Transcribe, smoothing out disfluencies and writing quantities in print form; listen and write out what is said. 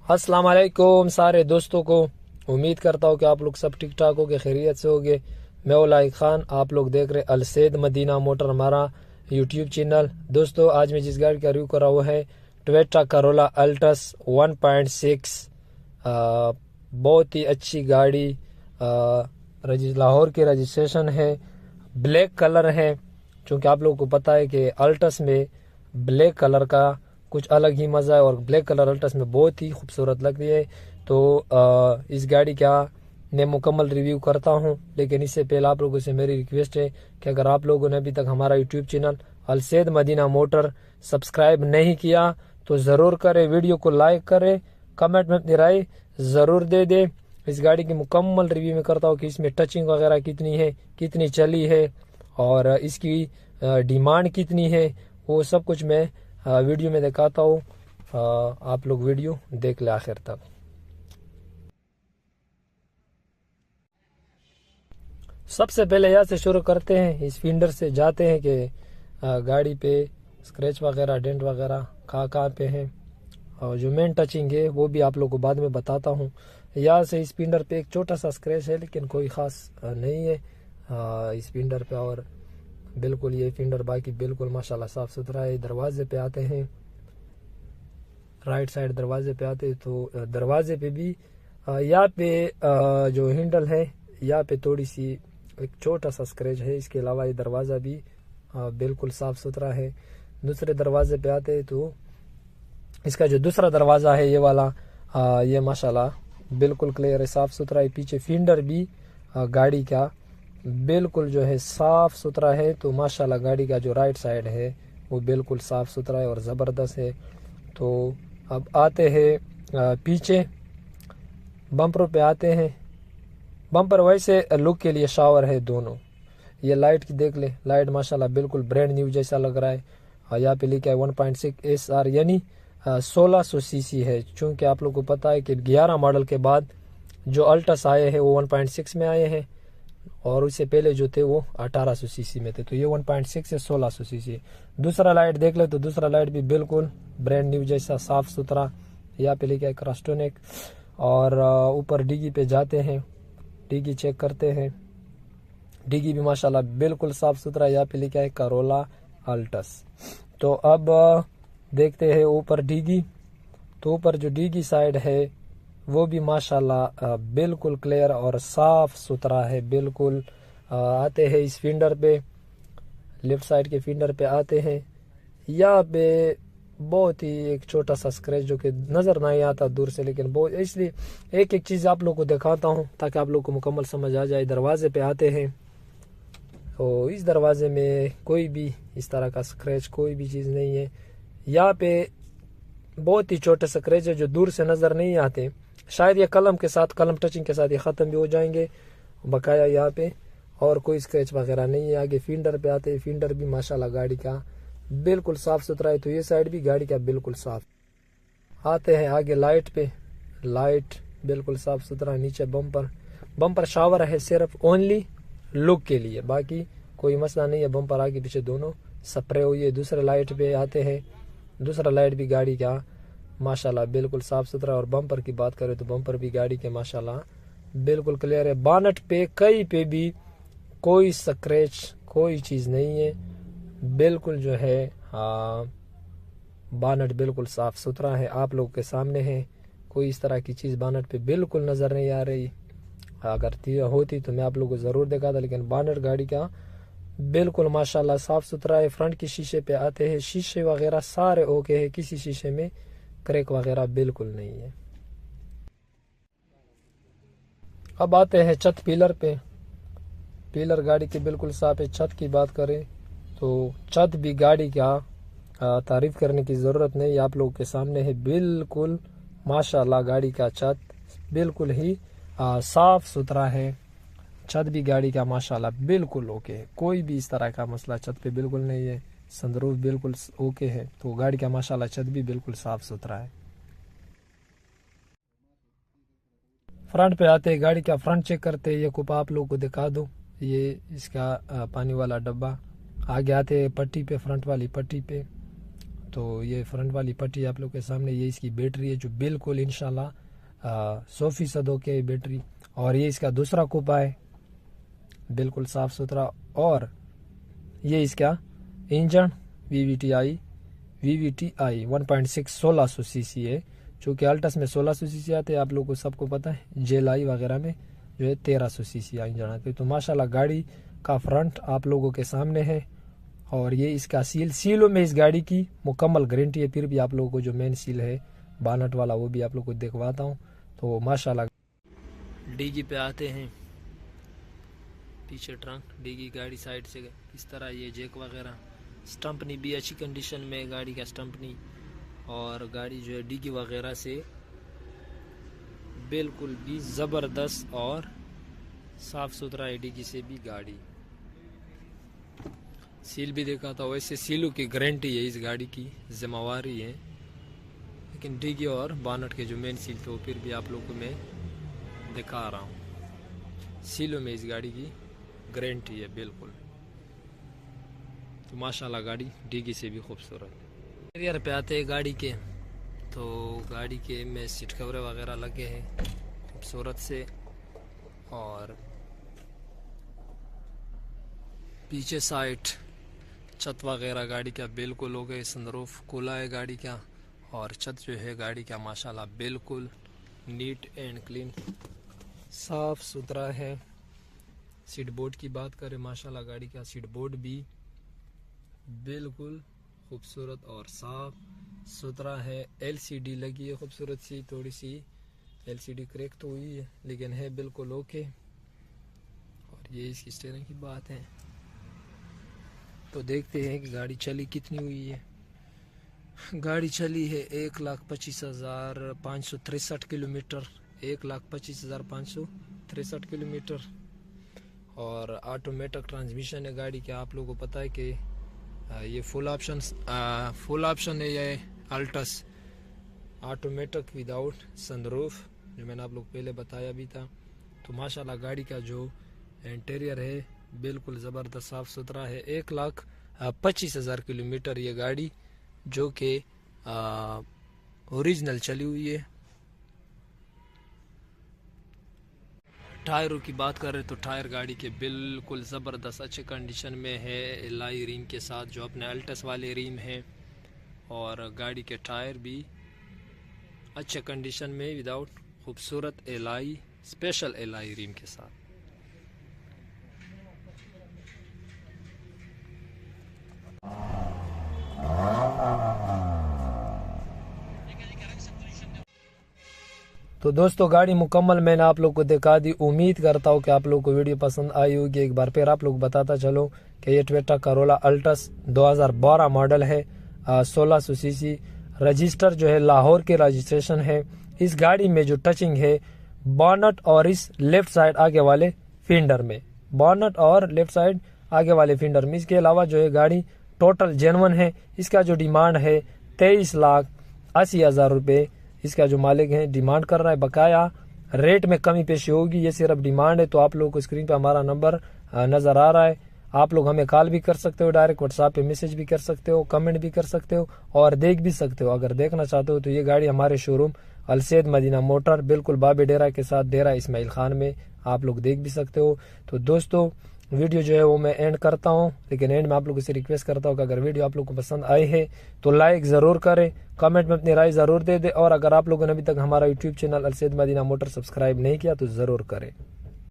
अस्सलाम वालेकुम सारे दोस्तों को। उम्मीद करता हूँ कि आप लोग सब ठीक ठाक हो, के खैरियत से होगे। मैं उलाइक खान, आप लोग देख रहे अलसैद मदीना मोटर हमारा यूट्यूब चैनल। दोस्तों आज मैं जिस गाड़ी का रिव्यू कर रहा हूँ है टोयोटा करोला अल्टस 1.6। बहुत ही अच्छी गाड़ी, लाहौर की रजिस्ट्रेशन है, ब्लैक कलर है। क्योंकि आप लोगों को पता है कि अल्टस में ब्लैक कलर का कुछ अलग ही मज़ा है और ब्लैक कलर अल्टस में बहुत ही खूबसूरत लगती है। तो इस गाड़ी का मैं मुकम्मल रिव्यू करता हूं, लेकिन इससे पहले आप लोगों से मेरी रिक्वेस्ट है कि अगर आप लोगों ने अभी तक हमारा YouTube channel Alsaid Madina motor subscribe नहीं किया तो ज़रूर करें, वीडियो को लाइक करें, कमेंट में अपनी राय ज़रूर दे दें। इस गाड़ी की मुकम्मल रिव्यू में करता हूँ कि इसमें टचिंग वगैरह कितनी है, कितनी चली है और इसकी डिमांड कितनी है, वो सब कुछ मैं वीडियो में दिखाता हूँ। आप लोग वीडियो देख ले आखिर तक। सबसे पहले यहाँ से शुरू करते हैं, इस फिंडर से जाते हैं कि गाड़ी पे स्क्रैच वगैरह डेंट वगैरह कहाँ पे हैं और जो मेन टचिंग है वो भी आप लोग को बाद में बताता हूँ। यहाँ से इस फिंडर पे एक छोटा सा स्क्रैच है, लेकिन कोई ख़ास नहीं है इस फिंडर पे। और बिल्कुल ये फिंडर बाकी बिल्कुल माशाल्लाह साफ़ सुथरा है। दरवाजे पे आते हैं, राइट साइड दरवाजे पे आते हैं तो दरवाजे पे भी यहाँ पे जो हैंडल है यहाँ पे थोड़ी सी एक छोटा सा स्क्रैच है। इसके अलावा ये दरवाज़ा भी बिल्कुल साफ़ सुथरा है। दूसरे दरवाजे पे आते हैं तो इसका जो दूसरा दरवाज़ा है ये वाला ये माशाल्लाह बिल्कुल क्लियर है, साफ़ सुथरा है। पीछे फिंडर भी गाड़ी का बिल्कुल जो है साफ़ सुथरा है। तो माशाल्लाह गाड़ी का जो राइट साइड है वो बिल्कुल साफ़ सुथरा है और ज़बरदस्त है। तो अब आते हैं पीछे बम्परों पे आते हैं। बम्पर वैसे लुक के लिए शावर है दोनों। ये लाइट की देख ले, लाइट माशाल्लाह बिल्कुल ब्रांड न्यू जैसा लग रहा है। और यहाँ पे लिखा है 1.6 SR यानी 1600 सीसी है। चूँकि आप लोग को पता है कि 11 मॉडल के बाद जो अल्टस आए हैं वो 1.6 में आए हैं और उससे पहले जो थे वो 1800 सीसी में थे। तो ये 1.6 से 1600 सीसी। दूसरा लाइट देख ले तो दूसरा लाइट भी बिल्कुल ब्रांड न्यू जैसा साफ सुथरा। यहाँ पे लिखा है क्रस्टोनिक। और ऊपर डिगी पे जाते हैं, डिगी चेक करते हैं। डिगी भी माशाल्लाह बिल्कुल साफ सुथरा। यहाँ पे लिखा है करोला अल्टस। तो अब देखते हैं ऊपर डिगी। तो ऊपर जो डिगी साइड है वो भी माशाल्लाह बिल्कुल क्लियर और साफ सुथरा है बिल्कुल। आते हैं इस फिंडर पे, लेफ्ट साइड के फिंडर पे आते हैं। यहाँ पे बहुत ही एक छोटा सा स्क्रैच जो कि नज़र नहीं आता दूर से, लेकिन बहुत, इसलिए एक एक चीज़ आप लोग को दिखाता हूँ ताकि आप लोग को मुकम्मल समझ आ जाए। दरवाजे पे आते हैं तो इस दरवाजे में कोई भी इस तरह का स्क्रैच कोई भी चीज़ नहीं है। यहाँ पे बहुत ही छोटे स्क्रैच है जो दूर से नज़र नहीं आते। शायद ये कलम के साथ, कलम टचिंग के साथ ये ख़त्म भी हो जाएंगे बकाया। यहाँ पे और कोई स्क्रैच वगैरह नहीं है। आगे फिंडर पे आते हैं, फिंडर भी माशाल्लाह गाड़ी का बिल्कुल साफ़ सुथरा है। तो ये साइड भी गाड़ी का बिल्कुल साफ़। आते हैं आगे लाइट पे, लाइट बिल्कुल साफ़ सुथरा। नीचे बम्पर, बम्पर शावर है सिर्फ ओनली लुक के लिए, बाकी कोई मसला नहीं है। बम्पर आगे पीछे दोनों स्प्रे हुई है। दूसरे लाइट पे आते हैं, दूसरा लाइट भी गाड़ी का माशाल्लाह बिल्कुल साफ सुथरा। और बम्पर की बात करें तो बम्पर भी गाड़ी के माशाल्लाह बिल्कुल क्लियर है। बानट पे कहीं पे भी कोई स्क्रैच कोई चीज़ नहीं है, बिल्कुल जो है बानट बिल्कुल साफ सुथरा है। आप लोग के सामने है, कोई इस तरह की चीज़ बानट पे बिल्कुल नज़र नहीं आ रही। अगर होती तो मैं आप लोगों को ज़रूर दिखाता, लेकिन बानट गाड़ी का बिल्कुल माशाल्लाह साफ सुथरा है। फ्रंट के शीशे पे आते हैं, शीशे वगैरह सारे ओके है, किसी शीशे में क्रैक वगैरह बिल्कुल नहीं है। अब आते हैं छत पिलर पे। पिलर गाड़ी के बिल्कुल साफ है। छत की बात करें तो छत भी गाड़ी का तारीफ करने की ज़रूरत नहीं, आप लोगों के सामने है। बिल्कुल माशाल्लाह गाड़ी का छत बिल्कुल ही साफ सुथरा है। छत भी गाड़ी का माशाल्लाह बिल्कुल ओके है, कोई भी इस तरह का मसला छत पे बिल्कुल नहीं है। सनरूफ बिल्कुल ओके है। तो गाड़ी का माशाल्लाह छत भी बिल्कुल साफ सुथरा है। फ्रंट पे आते हैं, गाड़ी का फ्रंट चेक करते हैं। ये कुप आप लोगों को दिखा दूं, ये इसका पानी वाला डब्बा। आगे आते हैं पट्टी पे, फ्रंट वाली पट्टी पे तो ये फ्रंट वाली पट्टी आप लोग के सामने, ये इसकी बैटरी है जो बिल्कुल इंशाल्लाह 100% ओके बैटरी। और ये इसका दूसरा कूपा है, बिल्कुल साफ सुथरा। और ये इसका इंजन VVTi 1.6 1600 सीसी है, जो कि अल्टस में 1600 सीसी आते हैं, आप लोगों को सबको पता है। JLI वगैरह में जो है 1300 सीसी इंजन आते हैं। तो माशाल्लाह गाड़ी का फ्रंट आप लोगों के सामने है। और ये इसका सीलों में इस गाड़ी की मुकम्मल गारंटी है। फिर भी आप लोगों को जो मेन सील है बानट वाला वो भी आप लोगों को दिखवाता हूँ। तो माशाल्लाह डीगी पे आते हैं, पीछे ट्रंक डीगी गाड़ी साइड से इस तरह, ये जैक वगैरह, स्टंपनी भी अच्छी कंडीशन में गाड़ी का स्टंपनी। और गाड़ी जो है डीगी वगैरह से बिल्कुल भी ज़बरदस्त और साफ़ सुथरा है, डीगी से भी गाड़ी। सील भी देखा था, वैसे सीलों की गारंटी है, इस गाड़ी की जिम्मेवारी है। लेकिन डीगी और बानट के जो मेन सील थे वो फिर भी आप लोगों को मैं दिखा रहा हूँ। सीलों में इस गाड़ी की गारंटी है बिल्कुल। तो माशाल्लाह गाड़ी डीगी से भी खूबसूरत। इंटीरियर पे आते हैं गाड़ी के, तो गाड़ी के में सीट कवर वगैरह लगे हैं खूबसूरत से। और पीछे साइड छत वगैरह गाड़ी का बिल्कुल हो गए, सनरूफ खुला है गाड़ी का। और छत जो है गाड़ी का माशाल्लाह बिल्कुल नीट एंड क्लीन साफ सुथरा है। सीट बोर्ड की बात करें, माशाल्लाह गाड़ी का सीट बोर्ड भी बिल्कुल खूबसूरत और साफ सुथरा है। LCD लगी है खूबसूरत सी, थोड़ी सी LCD क्रैक तो हुई है लेकिन है बिल्कुल ओके। और ये इसकी स्टीयरिंग की बात है। तो देखते हैं कि गाड़ी चली कितनी हुई है। गाड़ी चली है 1,25,563 किलोमीटर, 1,25,563 किलोमीटर। और ऑटोमेटिक ट्रांसमिशन है गाड़ी का। आप लोगों को पता है कि ये फुल ऑप्शन है ये अल्टस ऑटोमेटिक विदाउट सनरूफ, जो मैंने आप लोग पहले बताया भी था। तो माशाल्लाह गाड़ी का जो इंटीरियर है बिल्कुल ज़बरदस्त साफ़ सुथरा है। 1,25,000 किलोमीटर ये गाड़ी जो कि ओरिजिनल चली हुई है। टायरों की बात करें तो टायर गाड़ी के बिल्कुल ज़बरदस्त अच्छे कंडीशन में है, एलाई रिम के साथ, जो अपने अल्टस वाले रिम हैं। और गाड़ी के टायर भी अच्छे कंडीशन में विदाउट खूबसूरत एलाई, स्पेशल एलाई रिम के साथ। तो दोस्तों गाड़ी मुकम्मल मैंने आप लोग को दिखा दी। उम्मीद करता हूँ कि आप लोग को वीडियो पसंद आई होगी। एक बार फिर आप लोग बताता चलो कि ये टोयोटा करोला अल्टस 2012 मॉडल है, 1600 सीसी, रजिस्टर जो है लाहौर के रजिस्ट्रेशन है। इस गाड़ी में जो टचिंग है बॉनट और इस लेफ्ट साइड आगे वाले फिंडर में, बॉनट और लेफ्ट साइड आगे वाले फिंडर में। इसके अलावा जो है गाड़ी टोटल जेन्युइन है। इसका जो डिमांड है 23,80,000 रुपये इसका जो मालिक है डिमांड कर रहा है। बकाया रेट में कमी पेशी होगी, ये सिर्फ डिमांड है। तो आप लोगों को स्क्रीन पे हमारा नंबर नजर आ रहा है, आप लोग हमें कॉल भी कर सकते हो, डायरेक्ट व्हाट्सएप पे मैसेज भी कर सकते हो, कमेंट भी कर सकते हो और देख भी सकते हो। अगर देखना चाहते हो तो ये गाड़ी हमारे शोरूम अलसैद मदीना मोटर बिल्कुल बाबे डेरा के साथ डेरा इस्माइल खान में आप लोग देख भी सकते हो। तो दोस्तों वीडियो जो है वो मैं एंड करता हूं, लेकिन एंड में आप लोगों से रिक्वेस्ट करता हूं कि अगर वीडियो आप लोगों को पसंद आए है तो लाइक ज़रूर करें, कमेंट में अपनी राय ज़रूर दे दे। और अगर आप लोगों ने अभी तक हमारा YouTube channel Alsaid Madina motor subscribe नहीं किया तो ज़रूर करें।